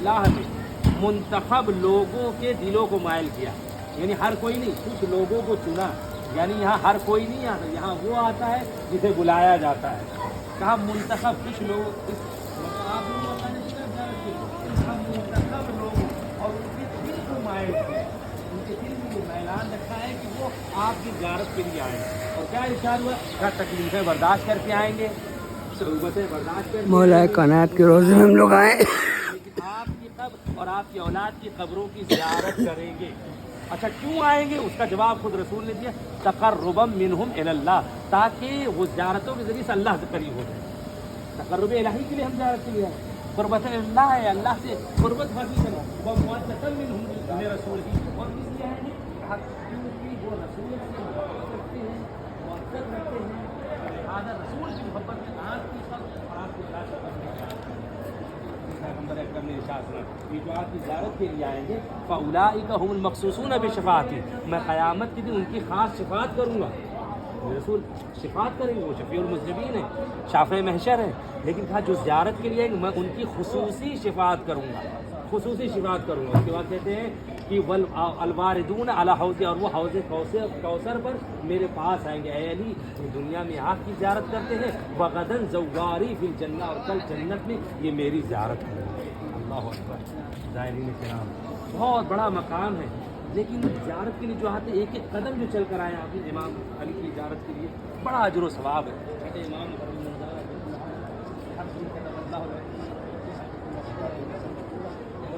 اللہ نے منتخب لوگوں کے دلوں کو مائل کیا، یعنی ہر کوئی نہیں، کچھ لوگوں کو چنا، یعنی یہاں ہر کوئی نہیں آتا، یہاں وہ آتا ہے جسے بلایا جاتا ہے. کہا منتخب کچھ لوگ، آپ لوگوں کا منتخب لوگوں اور ان کے دل کو مائل کیا، ان کے دل میں یہ اعلان رکھا ہے کہ وہ آپ کی زیارت کے لیے آئیں. اور کیا ارشاد ہوا؟ کیا تکلیفیں برداشت کر کے آئیں گے، صعوبتیں برداشت کر کے مولا کائنات کے روزے میں ہم لوگ آئے. لیکن آپ کی قبر اور آپ کی اولاد کی قبروں کی زیارت کریں گے. اچھا کیوں آئیں گے؟ اس کا جواب خود رسول نے دیا، تقربا منہم الی اللہ، تاکہ وہ زیارتوں کے ذریعے سے اللہ سے قریب ہو جائے. تقرب الہی کے لیے ہم زیارت کے لیے آئے، قربت اللہ ہے، اللہ سے قربت حاصل کرنا. وہ معزۃ منہم رسول ہی، اور اس لیے ہے کیونکہ وہ رسول سے محبت رکھتے ہیں، معزت رکھتے ہیں، لہٰذا رسول کی محبت میں آپ کی قبر اور آپ کی اولاد کی قبر پیغمبر اکرم نے ارشاد فرمایا، یہ جو آپ کی زیارت کے لیے آئیں گے فاولئک هم المخصوصون بشفاعتی، میں قیامت کے دن ان کی خاص شفاعت کروں گا. رسول شفاعت کریں گے، وہ شفیع المذنبین ہیں، شافع محشر ہیں، لیکن کہا جو زیارت کے لیے آئیں گے میں ان کی خصوصی شفاعت کروں گا، خصوصی شفاعت کروں گا. اس کے بعد کہتے ہیں کہ الواردون علی حوض، اور وہ حوض کوثر پر میرے پاس آئیں گے. اے علی دنیا میں آپ کی زیارت کرتے ہیں، وغدن زواری فی الجنہ، اور کل جنت میں یہ میری زیارت کریں گے. اللہ اکبر. زائرین کرام، بہت بڑا مقام ہے، لیکن زیارت کے لیے جو آتے ایک ایک قدم جو چل کر آئے آپ امام علی کی زیارت کے لیے بڑا اجر و ثواب ہے. کہتے امام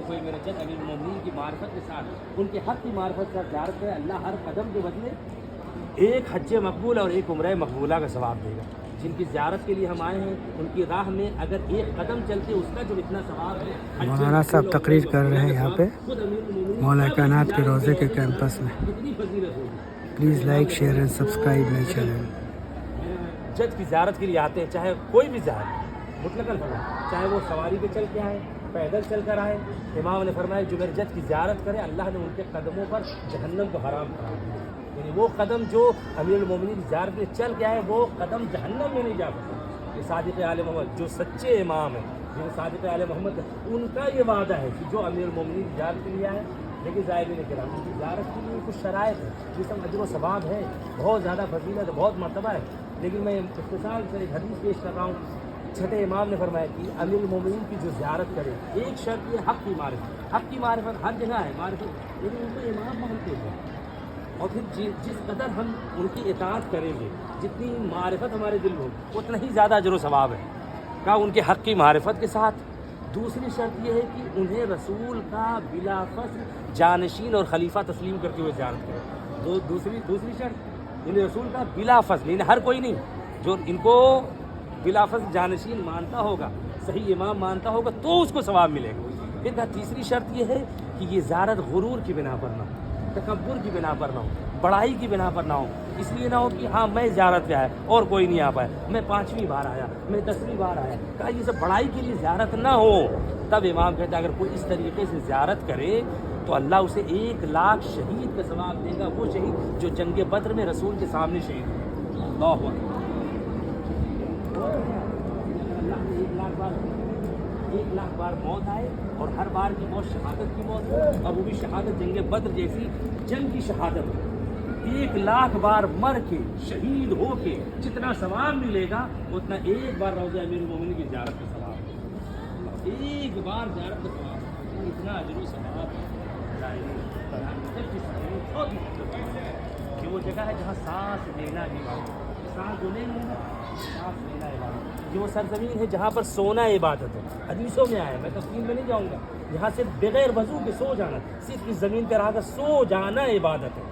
کوئی میرے جد امیر المومنین کی معرفت کے ساتھ، ان کے حق کی معرفت کا زیارت کرے، اللہ ہر قدم کے بدلے ایک حج مقبول اور ایک عمرہ مقبولہ کا ثواب دے گا. جن کی زیارت کے لیے ہم آئے ہیں ان کی راہ میں اگر ایک قدم چلتے اس کا جو اتنا ثواب ہے. مولانا صاحب تقریر کر رہے ہیں یہاں پہ مولا کائنات کے روزے کے کیمپس میں. کتنی فضیلت ہوگی. Please like share and subscribe my channel. جج کی زیارت کے لیے آتے ہیں، چاہے کوئی بھی زیارت مطلقاً فرمائے، چاہے وہ سواری پہ چل کے آئے، پیدل چل کر آئے. امام نے فرمایا جو میرے جج کی زیارت کرے اللہ نے ان کے قدموں پر جہنم کو حرام قرار دیا. یعنی وہ قدم جو امیر المومنین کی زیارت میں چل کے آئے وہ قدم جہنم میں نہیں جا سکتے. یہ صادق آل محمد جو سچے امام ہیں، جن صادق آل محمد ان کا یہ وعدہ ہے کہ جو امیر المومنین کی زیارت کے لیے آئے. لیکن زائرین کرام ان کی زیارت کے لیے کچھ شرائط ہے، جس میں اجر و ثواب ہے، بہت زیادہ فضیلت ہے، بہت مرتبہ ہے. لیکن میں اختصار سے ایک حدیث پیش کر رہا ہوں. چھٹے امام نے فرمایا کہ امیر المومنین کی جو زیارت کرے ایک شرط یہ حق کی معرفت. حق کی معرفت ہر جگہ ہے معرفت، لیکن ان کو امام مانتے ہیں. اور پھر جس قدر ہم ان کی اطاعت کریں گے، جتنی معرفت ہمارے دل میں ہو اتنا ہی زیادہ اجر و ثواب ہے. کہا ان کے حق کی معرفت کے ساتھ. دوسری شرط یہ ہے کہ انہیں رسول کا بلا فصل جانشین اور خلیفہ تسلیم کرتے ہوئے زیارت کرے. دوسری شرط انہیں رسول کا بلا فصل، یعنی ہر کوئی نہیں، جو ان کو بلا فصل جانشین مانتا ہوگا، صحیح امام مانتا ہوگا تو اس کو ثواب ملے گا. پھر کہا تیسری شرط یہ ہے کہ یہ زیارت غرور کی بنا پر نہ ہو، تکبر کی بنا پر نہ ہو، بڑائی کی بنا پر نہ ہو. اس لیے نہ ہو کہ ہاں میں زیارت پہ آیا اور کوئی نہیں آ پایا، میں 5ویں بار آیا، میں 10ویں بار آیا. کہا یہ سب بڑائی کے لیے زیارت نہ ہو. تب امام کہتا ہے اگر کوئی اس طریقے سے زیارت کرے تو اللہ اسے 1,00,000 شہید کا ثواب دے گا، وہ شہید جو جنگ بدر میں رسول کے سامنے شہید ہے. اللہ اکبر. اللہ نے 1,00,000 بار موت آئے اور ہر بار کی موت شہادت کی موت ہو، اور وہ بھی شہادت جنگ بدر جیسی جنگ کی شہادت ہو. 1,00,000 بار مر کے شہید ہو کے جتنا ثواب ملے گا اتنا ایک بار روضہ امیر المومنین کی زیارت کا ثواب ہے. ایک بار زیارت کا ثواب، اتنا اجر و ثواب کہ وہ جگہ ہے جہاں سانس لینا عبادت، سانس جو لیں گے سانس لینا عبادت. یہ وہ سرزمین ہے جہاں پر سونا عبادت ہے. حدیثوں میں آیا، میں تفصیل میں نہیں جاؤں گا. یہاں سے بغیر وضو کے سو جانا، صرف اس زمین پہ رہ کر سو جانا عبادت ہے.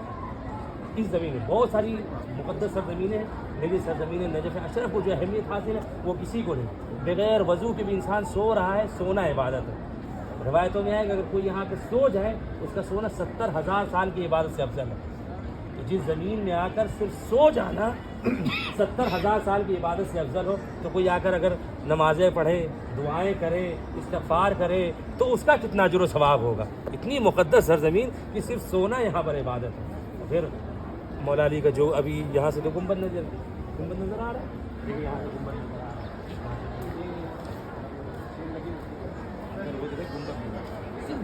اس زمین میں بہت ساری مقدس سرزمینیں ہیں، لیکن سرزمین نجف اشرف کو جو اہمیت حاصل ہے وہ کسی کو نہیں. بغیر وضو کے بھی انسان سو رہا ہے، سونا عبادت ہے. روایتوں میں ہے کہ اگر کوئی یہاں پہ سو جائے اس کا سونا 70,000 سال کی عبادت سے افضل ہے. جس زمین میں آ کر صرف سو جانا 70,000 سال کی عبادت سے افضل ہو، تو کوئی آ کر اگر نمازیں پڑھے، دعائیں کرے، استغفار کرے تو اس کا کتنا اجر و ثواب ہوگا. اتنی مقدس سرزمین کہ صرف سونا یہاں پر عبادت ہے. پھر مولا علی کا جو ابھی یہاں سے تو گنبد نظر آ رہا ہے، لیکن یہاں سے گنبد نظر آ رہا ہے.